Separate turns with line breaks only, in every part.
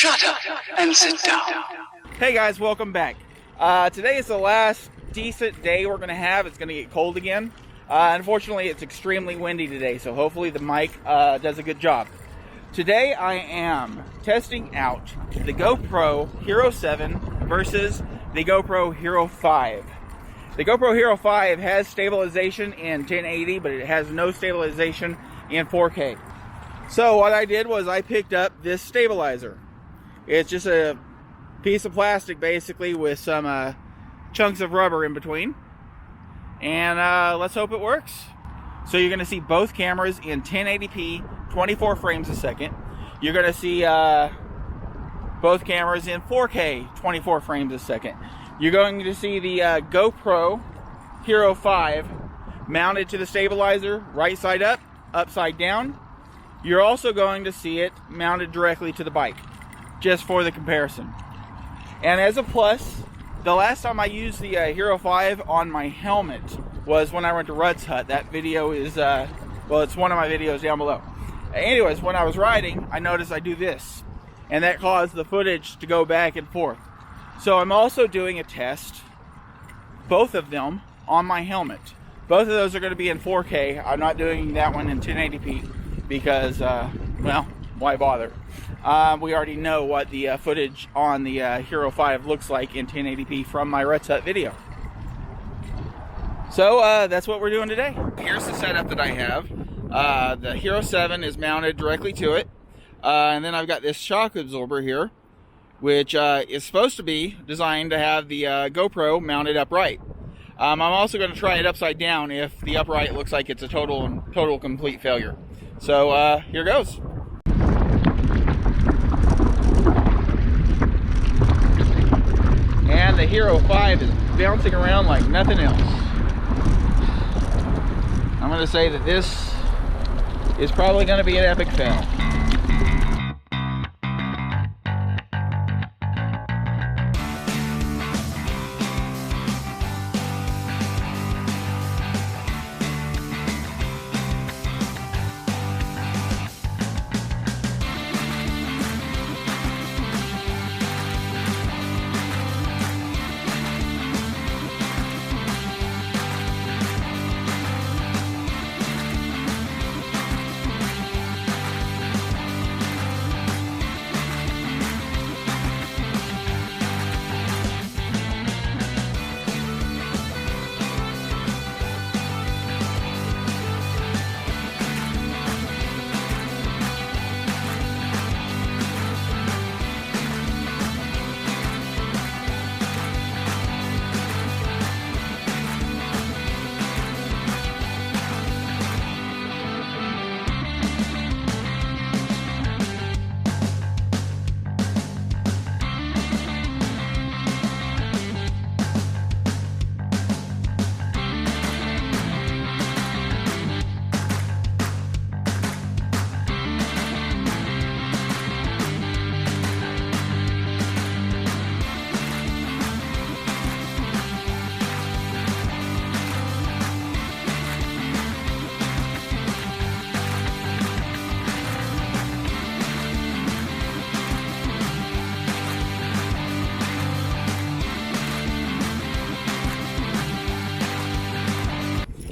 Shut up and sit down.
Hey guys, welcome back. Today is the last decent day we're going to have. It's going to get cold again. Unfortunately, it's extremely windy today, so hopefully the mic does a good job. Today I am testing out the GoPro Hero7 versus the GoPro Hero5. The GoPro Hero5 has stabilization in 1080, but it has no stabilization in 4K. So what I did was I picked up this stabilizer. It's just a piece of plastic basically with some chunks of rubber in between. And let's hope it works. So you're going to see both cameras in 1080p, 24 frames a second. You're going to see both cameras in 4K, 24 frames a second. You're going to see the GoPro Hero5 mounted to the stabilizer, right side up, upside down. You're also going to see it mounted directly to the bike, just for the comparison. And as a plus, the last time I used the Hero5 on my helmet was when I went to Rudd's Hut. That video is, well, it's one of my videos down below. Anyways, when I was riding, I noticed I do this, and that caused the footage to go back and forth. So I'm also doing a test, both of them, on my helmet. Both of those are going to be in 4K. I'm not doing that one in 1080p because, well, why bother? We already know what the footage on the Hero5 looks like in 1080p from my Rudd's Hut video. So that's what we're doing today. Here's the setup that I have. The Hero7 is mounted directly to it. And then I've got this shock absorber here, which is supposed to be designed to have the GoPro mounted upright. I'm also going to try it upside down if the upright looks like it's a total complete failure. So here goes. And the Hero5 is bouncing around like nothing else. I'm going to say that this is probably going to be an epic fail.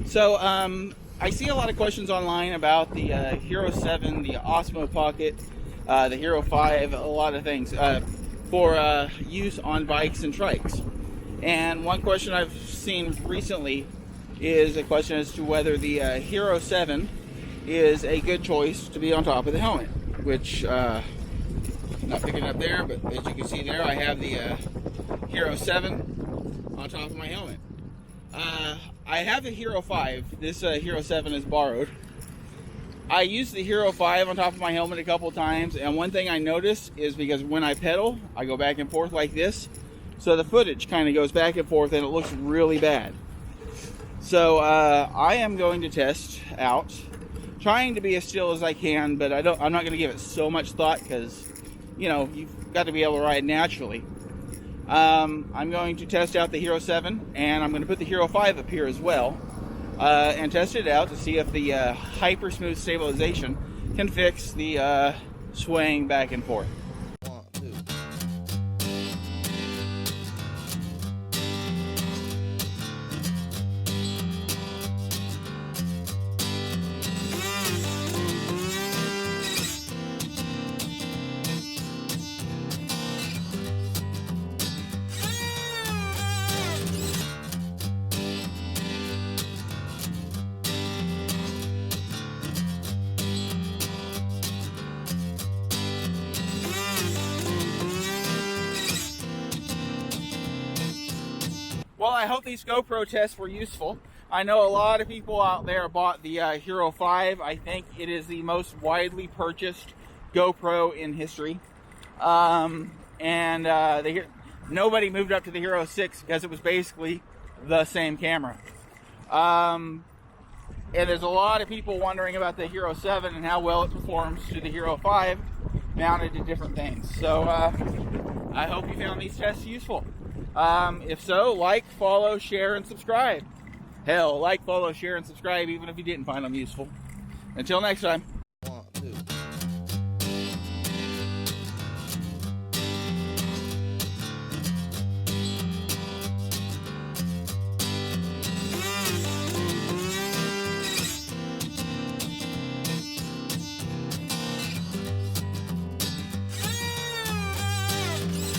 So I see a lot of questions online about the Hero7, the Osmo Pocket, the Hero5, a lot of things for use on bikes and trikes. And one question I've seen recently is a question as to whether the Hero7 is a good choice to be on top of the helmet, which I'm not picking up there, but as you can see there, I have the Hero7 on top of my helmet. I have the Hero5. This Hero7 is borrowed. I used the Hero5 on top of my helmet a couple times, and one thing I noticed is because when I pedal, I go back and forth like this, so the footage kind of goes back and forth, and it looks really bad. So I am going to test out, trying to be as still as I can, but I'm not going to give it so much thought because, you know, you've got to be able to ride naturally. I'm going to test out the Hero7, and I'm going to put the Hero5 up here as well, and test it out to see if the hypersmooth stabilization can fix the swaying back and forth.
1, 2,
Well, I hope these GoPro tests were useful. I know a lot of people out there bought the Hero5. I think it is the most widely purchased GoPro in history. Nobody moved up to the Hero6 because it was basically the same camera. And there's a lot of people wondering about the Hero7 and how well it performs to the Hero5 mounted to different things. So I hope you found these tests useful. If so, like, follow, share, and subscribe. Hell, like, follow, share, and subscribe even if you didn't find them useful. Until next time.